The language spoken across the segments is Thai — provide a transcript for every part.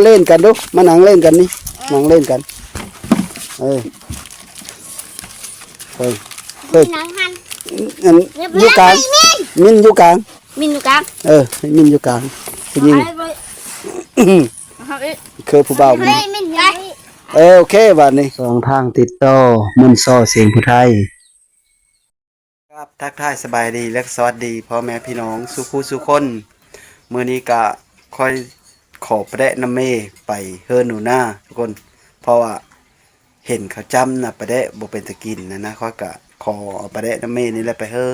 เล่นกันดูมานั่งเล่นกันนี่นั่งเล่นกันเฮ้ยอยู่กลางมินอยู่กลางมินอยู่กลางมินอยู่กลางผู้หญิงคือผู้บ่าวโอเคบัดนี้สองทางติดต่อมุนซ้อเสียงผู้ไทยครับทักทายสบายดีและสวัสดีพ่อแม่พี่น้องสุขุสุคนมื้อนี้ก็ค่อยขอประเดะน้ำเมไปเฮือนหนูหน้าทุกคนเพราะว่าเห็นเขาจำนะประเดะบ่เป็นตะกินนะค่อยก็ขอเอาประเดะน้ำเมนี่แหละไปเฮือ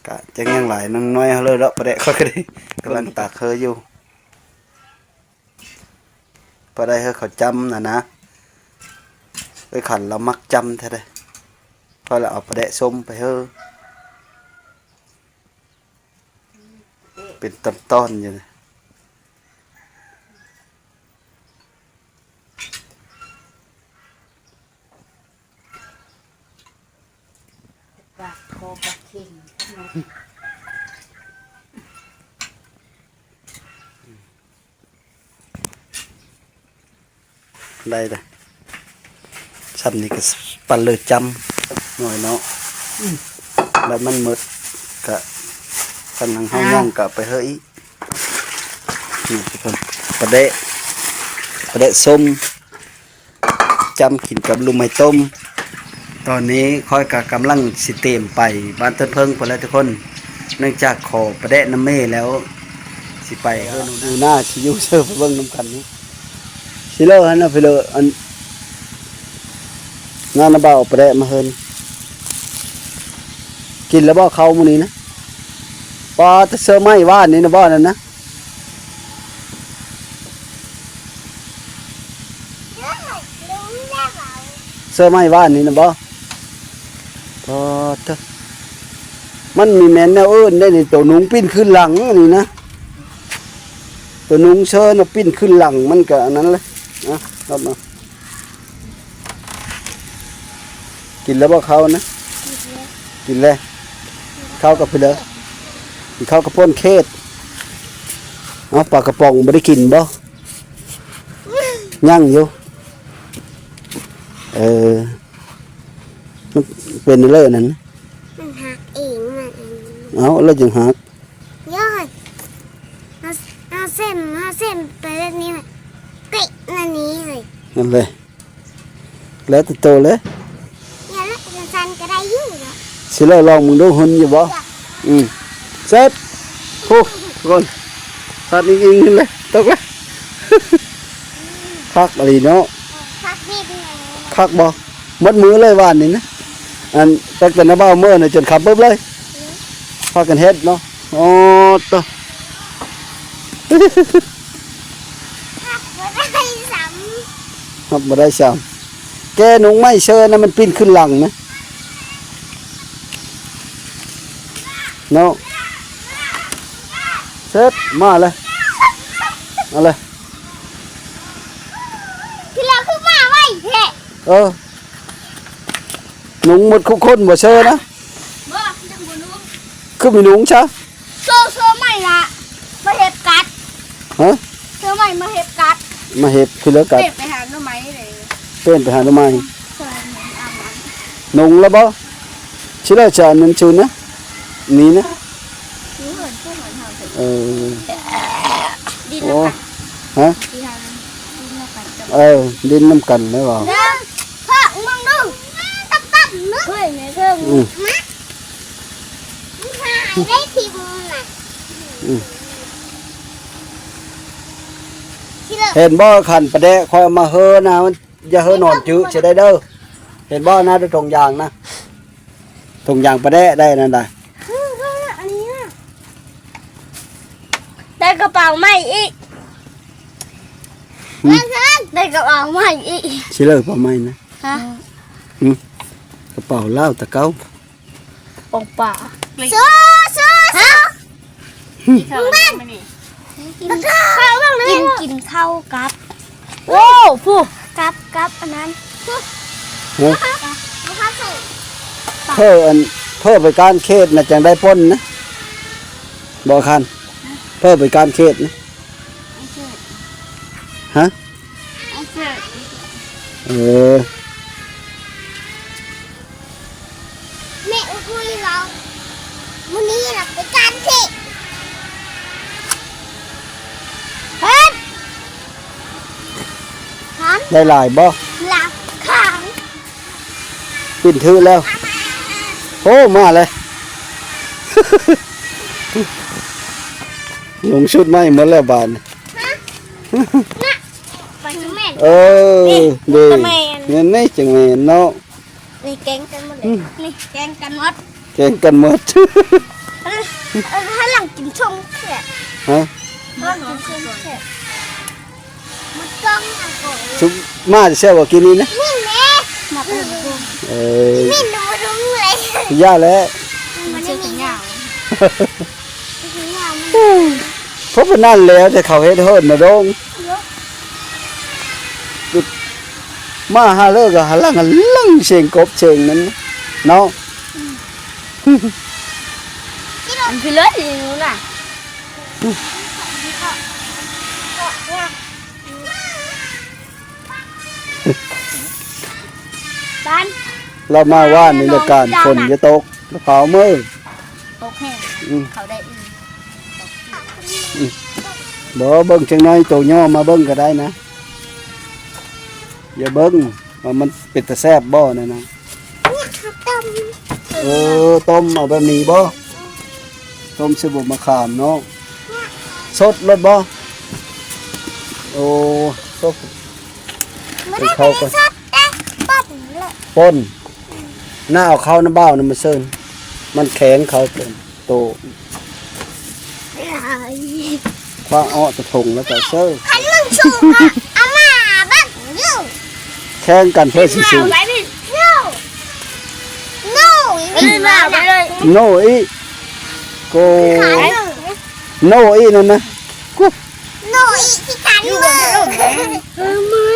กะจังยังหลายน้องน้อยเฮาเลยแล้วประเดะค่อยก็ได้กำลังตากเฮืออยู่พอได้เฮือเขาจำนะไอ้ขันเรามักจำแท้เลยพอเราเอาประเดะส้มไปเฮือเป็นตอนๆอยู่นะได้เลยชั้นนี้ก็ปั่นเลยจำหน่อยเนาะแล้วมันหมดกะกำลังห้องย่างกะไปเฮ้ยนี่ทุกคนประเดะส้มจำกินกับลูกไม้ต้มตอนนี้ค่อยกะกำลังสิเตรียมไปบ้านต้นเพิงพอแล้วทุกคนเนื่องจากขอประเดะน้ำเม่แล้วสิไปเฮือดูหน้าชิยูเซอร์ไปเบิ่งน้ำกันนี่สิเลอฮะนะไปเลยอันงานบ่าวประเดะมาเฮินกินแล้วบ่เข้ามื้อนี้นะปอตะเซอร์ไม้ว่านนี่นะบ่นั่นนะเซอร์ไม้ว่านนี่นะบ่พอตะมันมีแม่นแนวอื่นได้นี่ตัวนุ้งปิ้นขึ้นหลังนี่นะตัวนุ้งเชิญปิ้นขึ้นหลังมันก็อันนั้นเลยนะครับมากินแล้วบ่เข้านะกินเลยเข้ากับไปเลยเข้ากับพ่นเขตเอาปลากระป๋องไม่ได้กินบ่ยั่งอยู่มันเป็นเรื่องนั้นมันหักเองเอาแล้วจึงหักย่อยเอาเส้นไปแบบนี้เลยปิดนั่นนี้เลยนั่นเลยแล้วติดโตเลยอย่าละสันก็ได้ยุ่งแล้วสิเราลองมึงดูหุ่นอยู่บ่เสร็จโอ้ก่อนตัดอีกนิดเลยตกเลยคักอะไรเนาะคักบ่มัดมือเลยว่านนี่นะอันตั้งแต่น้าบ้าเมื่อเนี่ยจนขับปุ๊บเลยพากันเฮ็ดเนาะโอ้ตัวครับมาได้ซ้ำแกหนุ่งไม่เชิญนะมันปิ้นขึ้นหลังนะเนาะเสร็จมาเลยเอาเลยที่เราคือมาไว้แท้หนุ่งหมดคุกคนบ่เชิญนะบ่จังบ่นุ่งคือมีหนุ่งใช่โซ่ใหม่ละมาเห็บกัดฮะโซ่ใหม่มาเห็บกัดมาเห็บคือแล้วกัดเป็นไปหาหน่อไม้เลยเป็นไปหาหน่อไม้หนุ่งแล้วบ่ชิลาจานันชูนะนี่นะดินโอ้ฮะดินน้ำกันได้บ่พ่อมึงดูตับนึกเฮ้ยแม่เพิ่งได้ทีมน่ะเห็นบ่ขันประเดะคอยมาเฮอนะมันอย่าเฮอนอนจื้อใช่ได้เด้อเห็นบ่นะด้วยตรงยางนะตรงยางประเดะได้นั่นได้ได้กระเป๋าใหม่อีกได้กระเป๋าใหม่อีกชิเลอร์เปล่าไม่นะฮะกระเป๋าเล่าตะเก้าปองป่าสู้ฮะกินข้าวกับโอ้ผู้กับอันนั้นเพิ่มไปการเขตนะจังได้พ้นนะบ่คันเพิ่มไปการเขตนะ ฮะ เอาเสื้อ เออ แม่คุยเรามื้อนี้น่ะไปการสิเฮ็ดขัน ได้หลายบ่ หลับขัง ปิ่นถือแล้วโอ้มาเลย ลงชุดใหม่หมดแล้วบาดนี้ ไปจังแม่น เออดี ตะแม่น เงินนี่จังแม่นเนาะ นี่แกงกันหมดเลยนี่แกงกันหมด แข่งกันหมด ถ้าหลังกินชมแค่ ฮะ ถ้าหลังกินชมแค่มันต้องอ่ะก่อน ชุบมาจะเชื่อว่ากินนี่นะ นี่แม่มาเป็นดู เออ นี่ดูดูเลย ย่าแล้ว มันจะถึงยาวถึงยาวมัน เพราะว่านั่นแล้วแต่เขาเฮ็ดโทษนะโดงมาหาเลิกก็หาลังเสียงกบเชิงนั้นเนาะ มันคือเลือดอยู่นู่นน่ะบ้าน เรามาว่าในรายการฝนจะตกเผามือ ตกแห้ง อืม เขาได้อีก บ่เบิ่งจังน้อยตัวย่อมาเบิ่งก็ได้นะอย่าเบิ่งว่ามันเป็นตะแซ่บบ่นั่นนะ ต้ม เออต้มเอาแบบนี้บ่ต้มใส่บุกมะขามเนาะสดรสบ่โอ้สด ไม่ได้เป็นสัตว์แต่ป๊อปเลย ป่นหน้าเอาเข้าน้ำเบ้าน้ำมาเซินมันแข็งเขาเป็นโตคว้าอ้อตะทงแล้วก็เซิร์ ขันมึงชูกะอาม่าบ้านยู แข่งกันเพื่อสิสิ ไปดิยูโน่ไม่มาไปเลย โนอีโก ขัน โนอีนั่นนะกุ๊บ โน่อีที่ขันมือมือ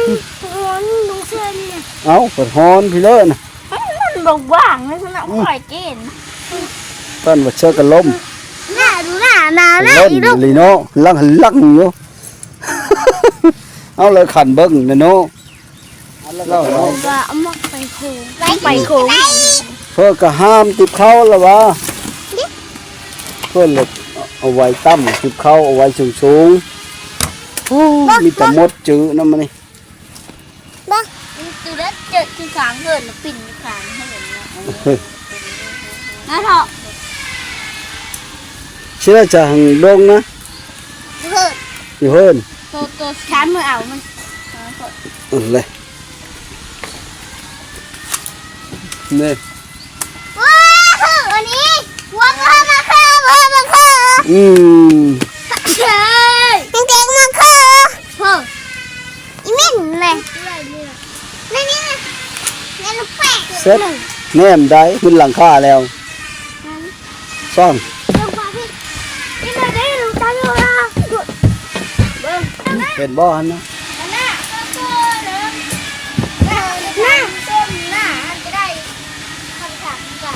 ร้อนดูเส้นเนี่ย เอาเปิดฮอนพี่เลิศนะ มันบอกว่างเลยสำหรับข่อยเกณฑ์ ต้นว่าเชื่อกันล้ม หน้าดูหน้าหน้าหน้า ล้ม อีลูก ลีโน่ลังอยู่ เอาเลยขันเบิ้งนะโน่เล่า ว่าเอามาไปโค้งไปโค้ง เพื่อก็ห้ามติบเขาแล้ววะเพื่อเลยเอาไว้ตั้มติบเขาเอาไว้สูงมีแต่มดจื้อนั่นมันนี่ บ้าดูแล้วเจอที่ขางเกินปิ่นขางให้เห็นนะเถอะ เชื่อจะหังดงนะ เกิด อยู่เฮิรน ตัวช้านมือเอามัน เลยนี่ ว้าวอันนี้วัวเข้ามาเข้าวัวมาเข้า อืม ใช่เด็กมาเข้าเฮ้ยอีมิ่นเลยนี่นี่นี่ลูกแปะ เซ็ตแนมได้ขึ้นหลังคาแล้วซ่อง ลงมาพี่นี่เราได้ลูกตาดูละเบิ้ง เป็นบ่อนนะ หน้าตัวเลยหน้าต้นหน้าจะได้ทำขังจ้ะ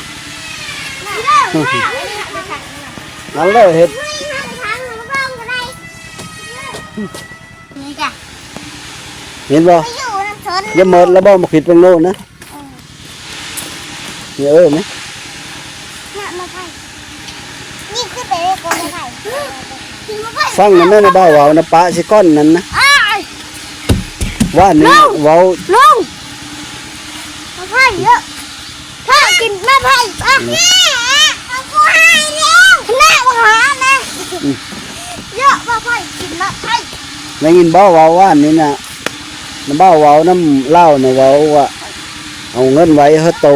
หน้าได้หน้าไม่ได้ทำขัง นั่นเลยเห็ด ไม่ทำขังหนูก็ก็ได้นี่จ้ะ เห็นบ่ ไปอยู่น้ำชน อย่าหมดแล้วบ่มาผิดเป็นโลกนะนี่ไหม น่ะมาไผ่นี่ขึ้นไปเลยก่อนมาไผ่มาไผ่ ฟังนะแม่นะบ้าวเว้านะปะสิก้อนนั้นนะ อ้าย ว่านี่เว้า ลุงมาไผ่เยอะถ้ากินมาไผ่อ่ะแม่เอากูให้แล้วแม่มาหาแม่เยอะมาไผ่กินมาไผ่ ได้ยินบ่เว้าว่านี่นะนะบ้าวเว้าน้ำเหล้าน่ะเว้าว่าเอาเงินไว้เฮาโต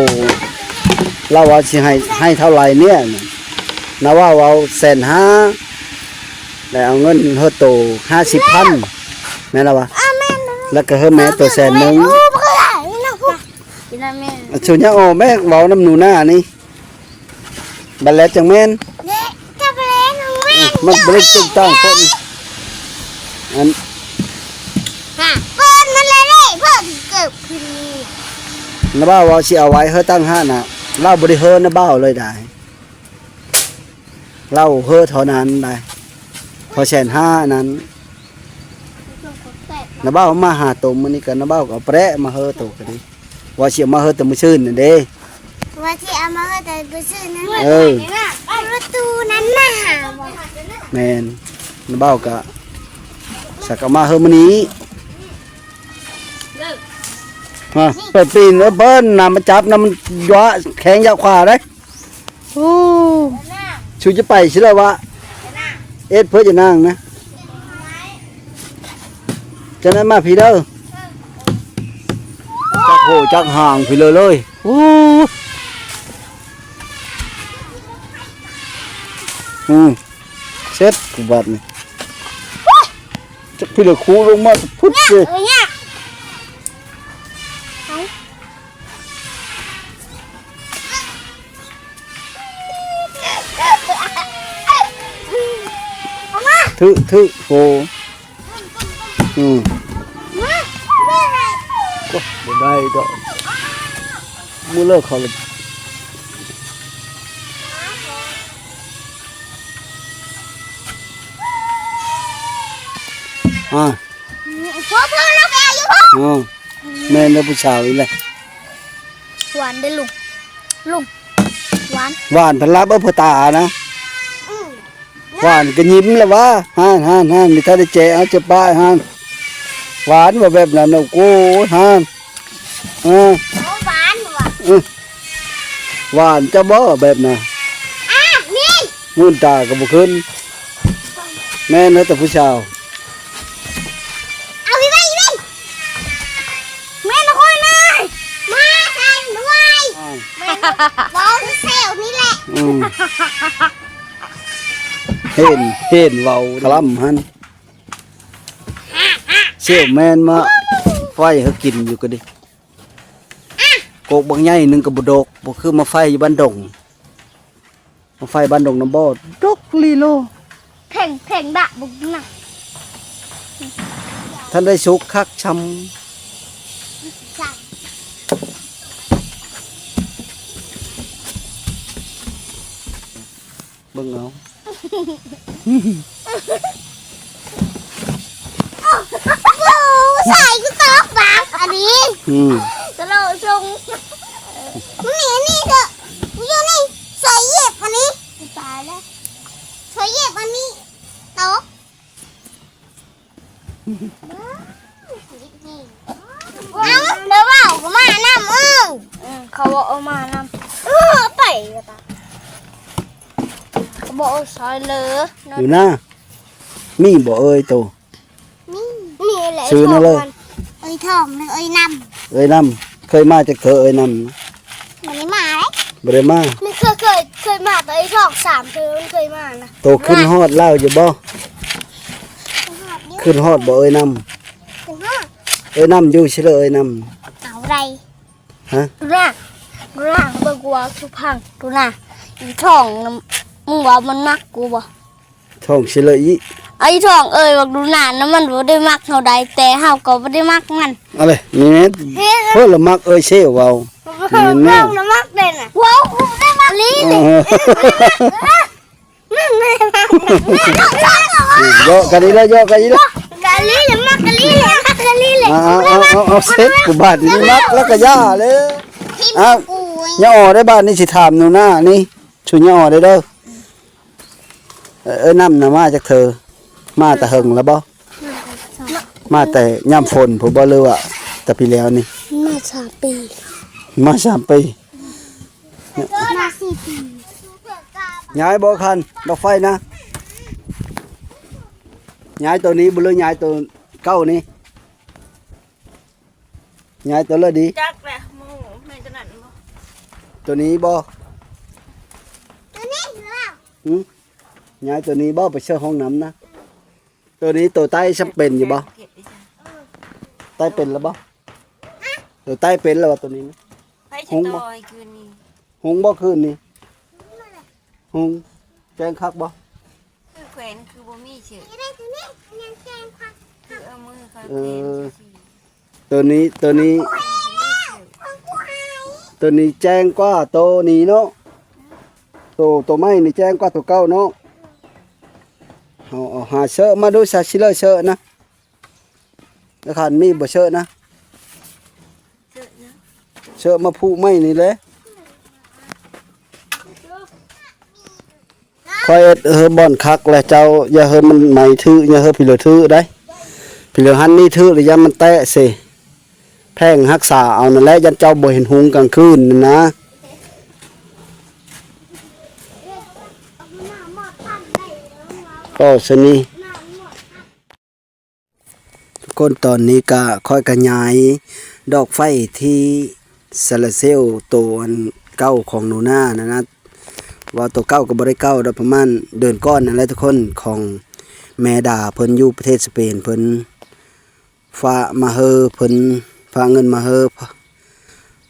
เล่าว่าสิให้เท่าไหร่เนี่ยนะว่าเว้า150,000แล้วเอาเงินเฮาโต50,000แม่นล่ะวะ อ้าแม่นะ แล้วก็เฮาแม่ตัว100,000 โอ้ไม่ได้นะพวกกินแม่ สุญญาโอแม่เว้าน้ำหนูหน้านี่บัดแล้วจังแม่น เด็กจะไปเล่นน้องแม่ มันบ่ได้ถูกต้องเพิ่นอัน ฮะเปิ้ลมันเลยเพิ่มเกิดขึ้น นะบ้าวว่าสิเอาไว้เฮาตั้งห้าน่ะเล่าบ่ได้เฮอนะบ้าวเลยได้เล่าเฮอเท่านั้นได้พอ150,000นั้น ช่วงคนแตก น้าบ้าวมาหาตัวมื้อนี้ก็น้าบ้าวก็เอาแปะมาเฮอตัวก็ดีว่าสิเอามาเฮอแต่มื้อซื่นนั่นเด้ ว่าที่เอามาแต่ไปซื้อนั้น เออ ประตูนั้นน่ะ แม่นน้าบ้าวก็สักเอามาเฮอมื้อนี้ฮะเปิดปีนแล้วเบิ้นน้ำมันจับน้ำมันย้อแข็งยาวขวาได้โอ้ชูจะไปใช่แล้ววะเอ็ดเพื่อจะนั่งนะจะนั้นมาพี่เด้อจักโหจักห่างพี่เลยโอ้เสร็จกูบัดนี่จักพี่เลยคูลงมาพุทธเลย เนี่ยเอามา ทึโหก็บ่ได้ดอกมือเลิกเขาเลยพ่อเราแกอยู่พ่อ แม่นแล้วผู้สาวอีแหละ หวานได้ลุงหวาน หวานพันลับเอาพตานะหวานก็ยิ้มแล้ววะฮานมีท่าได้เจเอาจะป้ายฮานหวานว่าแบบนั้นนะโอ้ฮานหวานว่ะ หวานจะบ่แบบน่ะ นี่ มื่นตาก็บ่ขึ้นแม่นแล้วแต่ผู้สาว เอาไปแม่นคนเลยมาใส่ด้วยแม่บอลเซลนี่แหละ เห็นเว้าคลำหันเสี่ยวแม่นมาไฟเฮากินอยู่ก็ดิโกกบางใหญ่นึงก็บ่ดกบ่คือมาไฟอยู่บ้านดงมาไฟบ้านดงน้ำบ่ดกลีโล เพ่งดะบุกน่ะ ท่านได้สุกคักช้ ใส่ ำเบิ่งเอา ใส่ก็ตอกปากอันนี้ จะเราชงนี่เถอะอยู่นี่ใส่เย็บอันนี้ตายแล้วใส่เย็บอันนี้ตอกเอาเดี๋ยวว่าก็มานำเขาบอกเอามานำไปเขาบอกเอาซอยเหลือ อยู่หน้ามีบ่เอ้ยโต นี่แหละ ซื้อนั่นเลย เอ้ยทองนึงเอ้ยนำ เอ้ยน้ำเคยมาจากเธอเอ้ยน้ำ มันไม่มาเลย บ่ได้มา มันเคยมาแต่ไอ้ทอง3 เธอมันเคยมานะ โตขึ้นฮอดเล่าอยู่บ่ขึ้นฮอดบ่เอ้ยน้ ถึงห้า ำเอ้ยน้ำอยู่เฉลยเอ้ยน้ เอาไร ำฮะ ดูนะเบิกว่าทุกพังดูนะไอ้ทองน่ะมึงว่ามันมักกูบ่ ท้องเฉลยอี ไอ้ทองเอ้ยบอกดูนะน้ำมันบ่ได้มักเท่าใดแต่เฮาก็บ่ได้มักมัน อะไรนี่แม่เพิ่นละมักเอ้ยเซ่เว้า เฮาน่ะมักเด่นน่ะว้าวกูได้มักลีนี่ มันไม่มัก โยกกันอีแล้วโยกกันอีแล้ว กะลีเลยมักกะลีเลยมักกะลีเลย เอาเซ็ตกูบาดนี่มักแล้วก็ย่าเลยอ้าวย่าอ่อได้บ้านนี่สิถามหนูหน้านี่ชุย่าอ่อได้เด้อเอ้ยน้ำน่ะมาจากเธอมาแต่เฮิงแล้วบ่มาแต่ย่ำฝนผมบ่เลยว่าแต่ปีแล้วนี่ มา3 ปี มา3 ปี มา4 ปี ย้ายบ่คันดอกไฟนะย้ายตัวนี้บ่เลยย้ายตัวเก่านี่ย้ายตัวเลยดี จักแหละโมแม่จะนั่นบ่ ตัวนี้บ่ ตัวนี้เหรอ ย้ายตัวนี้บ่ไปเชื่อห้องน้ำนะตัวนี้ตัวใต้ซ้ำเป็นอยู่บ่ เก็บดิจ้ะ ใต้เป็นแล้วบ่ตัวใต้เป็นแล้วบ่ตัวนี้นะ ไปจะต่อยคืนนี้ หงบ่คืนนี่หงแจ้งคักบ่ คือแขวนคือบ่มีเฉย ตัวนี้ยังแกงค่ะ คือเอามือเขา เอ เต็ม อ สิ ตัวนี้ตัวนี้แจ้งกว่าตัวนี้เนาะตัวไม้นี่แจ้งกว่าตัวเก่าเนาะเอาหาเสื้อมาดูซะสิเลยเสื้อนะ แล้วคันมีบ่เชื่อนะ เชื่อนะ เชื่อมาผูกไม้นี่แหละคอยบ่อนคักแล้วเจ้าอย่าเฮมันไหมทื่ออย่าเฮพี่เหลือทื่อได้พี่เหลือหันนี่ทื่อหรือยามมันแตะสิแพงรักษาเอานั่นแหละยันเจ้าบ่เห็นหุงกลางคืนนั่นนะก็สนี่ทุกคนตอนนี้ก็ค่อยกระยายดอกไฟที่โซลาร์เซลล์ตัวอันเก้าของหนูนานะว่าตัวเก้าก็บ่ได้เก้าดอกประมาณเดือนก้อนนั่นแหละทุกคนของแม่ดาเพิ่นอยู่ประเทศสเปนเพิ่นฝากมาเฮอเพิ่นฝากเงินมาเฮอ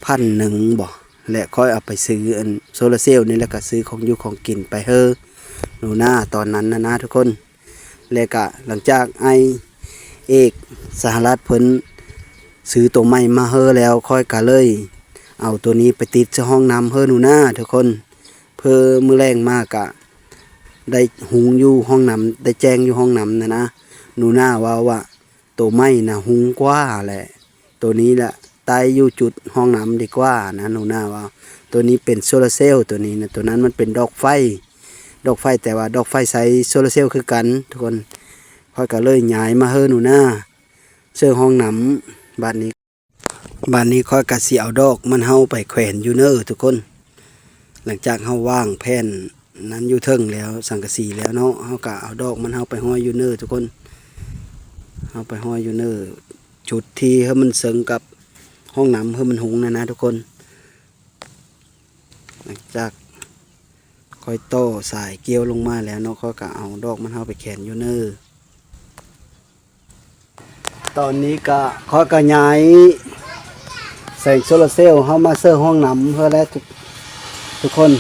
1,000บ่และค่อยเอาไปซื้ออันโซลาร์เซลล์นี่แล้วก็ซื้อของอยู่ของกินไปเฮอหนูนาตอนนั้นนะทุกคนแล้วก็หลังจากเอกสหรัฐเพิ่นซื้อตัวใหม่มาเฮอแล้วค่อยก็เลยเอาตัวนี้ไปติดที่ห้องน้ำเฮอหนูนาทุกคนเพื่อมื้อแรงมากะได้หุงอยู่ห้องน้ำได้แจ้งอยู่ห้องน้ำนะหนูนาว่าตัวใหม่นะหุงกว่าแหละตัวนี้แหละตายอยู่จุดห้องน้ำดีกว่านะหนูนาว่าตัวนี้เป็นโซลาร์เซลล์ตัวนี้นะตัวนั้นมันเป็นดอกไฟแต่ว่าดอกไฟใช้โซลาร์เซลล์คือกันทุกคนค่อยก็เลยย้ายมาเฮอหนูนาเสื้อห้องน้ำบ้านนี้ค่อยก็สิเอาดอกมันเฮาไปแขวนอยู่เน้อทุกคนหลังจากเฮาว่างแผ่นนั้นอยู่เทิงแล้วสังกะสีแล้วเนาะเฮาก็เอาดอกมันเฮาไปห้อยอยู่เน้อทุกคนเฮาไปห้อยอยู่เน้อจุดที่ให้มันเสริงกับห้องน้ำให้มันหุงนะทุกคนหลังจากค่อยโต้สายเกี่ยวลงมาแล้วเนาะก็เอาดอกมันเฮาไปแขวนอยู่เน้อตอนนี้ก็ค่อยก็ย้ายแสงโซลาร์เซลล์เฮามาเสื้อห้องน้ำเพื่อแล้วทุกคน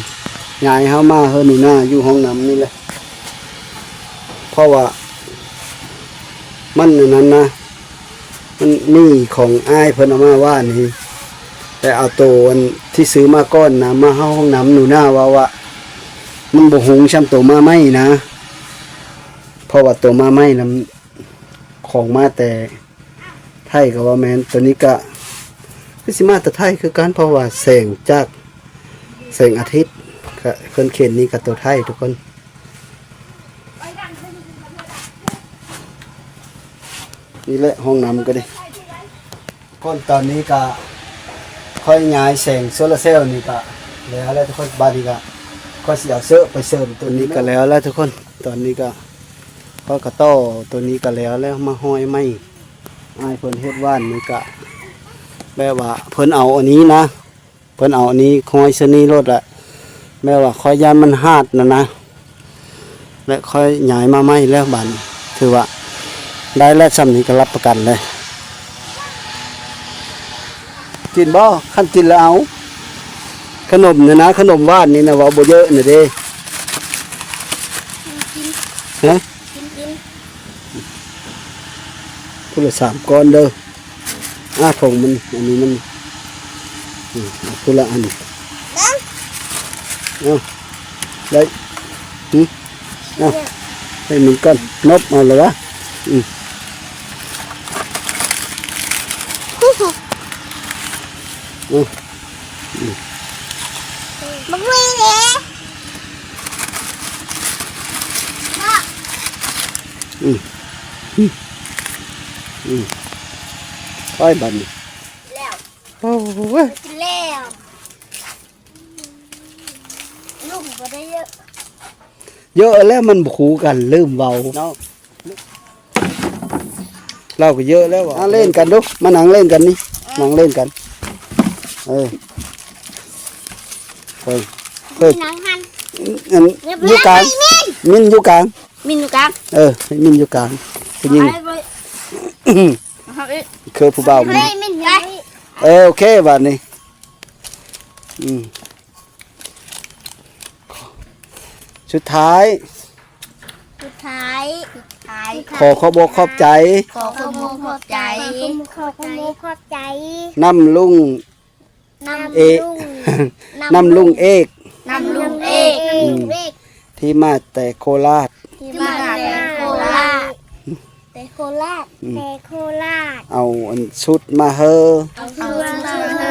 ย้ายเฮามาเฮอหนูนาอยู่ห้องน้ำนี่แหละเพราะว่ามันนั้นนะมันนี่ของอ้ายเพิ่นเอามาว่านี่แต่เอาตัวที่ซื้อมาก้อนนะมาเข้าห้องน้ำหนูนาว่ามันบ่หุงช้ำตัวมาไหมนะเพราะว่าตัวมาไหมนำของมาแต่ไทยก็ว่าแม่นตัวนี้ก็คือสิมาแต่ไทยคือการเพราะว่าแสงจากแสงอาทิตย์ก็เพิ่นเข็นนี้กับตัวไทยทุกคนนี่แหละห้องน้ำก็ดิคนตอนนี้ก็ค่อยย้ายแสงโซลาร์เซลล์นี่ก็แล้วทุกคนบาดนี้ก็ค่อยสิเอาเสื้อไปเสริมตัวนี้ก็แล้วทุกคนตอนนี้ก็ค่อยกระต้อตัวนี้ก็แล้วมาห้อยไม้อ้ายเพิ่นเฮ็ดว่านนี่ก็แม่ว่าเพิ่นเอาอันนี้นะเพิ่นเอาอันนี้ห้อยเสนีรถแหละแม่ว่าค่อยยันมันหาดนะและค่อยย้ายมาไม้แล้วบัดถือว่าได้แล้วซ้ำนี้ก็รับประกันเลยกินบ่ขั้นกินแล้วเอาขนมเนี่ยนะขนมว่านนี่นะว่าบ่เยอะนี่เด้ฮะพุ่นละ3ก้อนเด้อผงมันอันนี้มันพุ่นละอันเอาได้เอาให้มันก้อนนบเอาเลยวะบักวีเลยไปบัดนี้ แล้ว โอ้โห กินแล้วลูกก็ได้เยอะ เยอะแล้วมันบ่คู่กันลืมเบาเนาะเราก็เยอะแล้วเล่นกันดูมานั่งเล่นกันนี่นั่งเล่นกันเฮ้ย หนังหัน อยู่กลางมินอยู่กลาง มินอยู่กลาง มินอยู่กลางผู้หญิงคือผู้บ่าวมัน ไม่มินไง โอเคบัดนี้สุดท้าย ขอบอกขอบใจ ขอขโมยขอบใจ ขอบใจ น้ำลุง น้ำ น้ำลุงเอก นำลุงเอก ที่มาแต่โคราช ที่มาจากโคราช แต่โคราชแต่โคราช เอาอันชุดมาเฮอ เอาสุดมา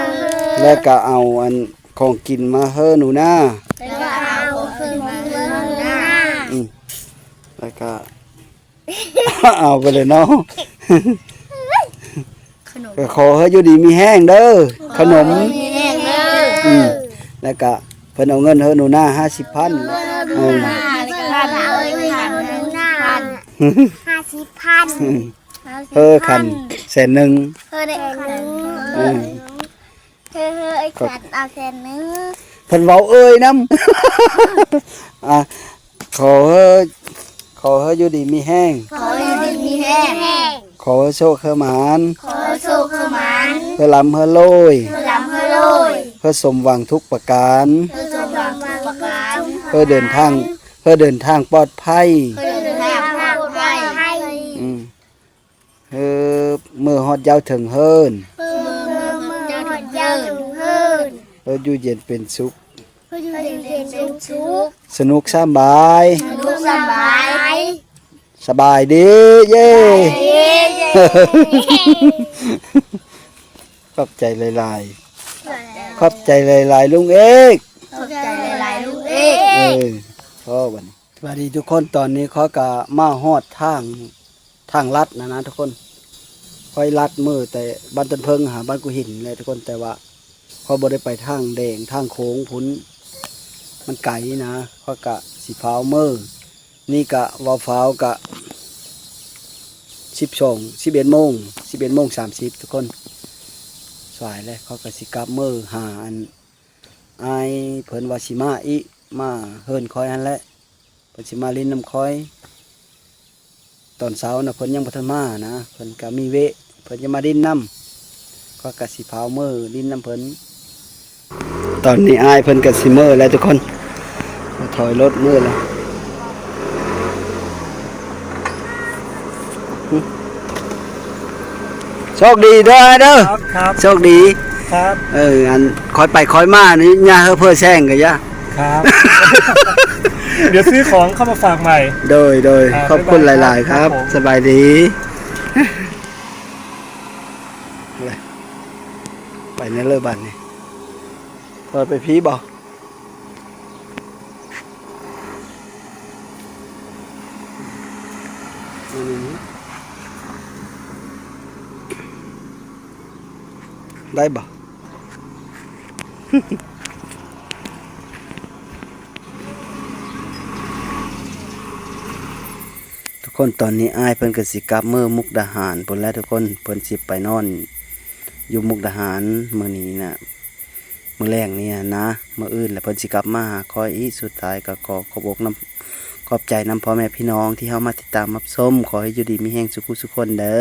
แล้วก็เอาอันของกินมาเฮอหนูนา แล้วก็เอาขึ้นมาเมืองหน้า แล้วก็ เอาไปเลยเนาะ ขนม ก็ขอให้อยู่ดีมีแห้งเด้อขนม มีแห้งเลย แล้วก็เพิ่นเอาเงินเฮอหนูนา50,000 เอาเงินหนูหน้า50,000 เฮอคัน100,000 เธอได้ขันเธอไอ้ขันเอาแสนนึง เพิ่นเว้าเอ้ยนำ อ่ะขอให้อยู่ดีมีแห้ง ขอให้ดีมีแห้ง ขอให้โชคให้หมาน ขอโชคขมาน เพื่อลำเพื่อโลย เพื่อลำเพื่อโรย เพื่อสมหวังทุกประการ เพื่อสมหวังทุกประการ เพื่อเดินทางปลอดภัย เพื่อเดินทางปลอดภัย อืมเออมือฮอดยาวถึงเฮิน เจ้าถึงเยิน เอออยู่เย็นเป็นสุข เป็นชุก สนุกสบาย สนุกสบาย สบายดีเย้ขอบใจหลายๆขอบใจหลายๆลุงเอก ขอบใจหลายๆลูกเอก พ่อวันนี้สวัสดีทุกคนตอนนี้เขาก็มาฮอดทางลัดนะทุกคนค่อยลัดมือแต่บ้านต้นเพิงหาบ้านกูหินเลยทุกคนแต่ว่าเขาบ่ได้ไปทางแดงทางโค้งพุ้นมันไกลนะเขากะสิฟ้าวมือนี่กะวาวฟ้าวกะ11:30ทุกคนสายแล้วเขากะสิกลับมือหาอันอายเพิ่นว่าสิมาอีมาเฮิรนคอยอันแหละเพิ่นสิมาลิ้นน้ำคอยตอนเช้านะเพิ่นยังบ่ทันมานะเพิ่นก็มีเวะเพิ่นจะมาลิ้นน้ำก็กะสิพาวมือลิ้นน้ำเพิ่นตอนนี้อายเพิ่นก็สิมือแล้วทุกคนถอยรถมือแล้วโชคดีเด้อเด้อ ครับ โชคดี ครับ อันคอยไปคอยมานี่ย่าเพื่อแซงกันยะ ครับ เดี๋ยวซื้อของเข้ามาฝากใหม่ โดย ครับ ขอบคุณห บ๊ายบาย ลาย ๆ ครับ ครับผม สบายดีไปในเลือบันนี่พอไปพีบอกได้บ่ ทุกคนตอนนี้อ้ายเพิ่นก็สิกลับเมื่อมุกดาหารพุ่นแล้วทุกคนเพิ่นสิไปนอนอยู่มุกดาหารมื้อนี้น่ะมื้อแรกเนี่ยนะมื้ออื่นแล้วเพิ่นสิกลับมาคอยอีสุดท้ายก็ขอบอกขอบใจนำพ่อแม่พี่น้องที่เฮามาติดตามรับชมขอให้อยู่ดีมีแรงสุขสุขคนเด้อ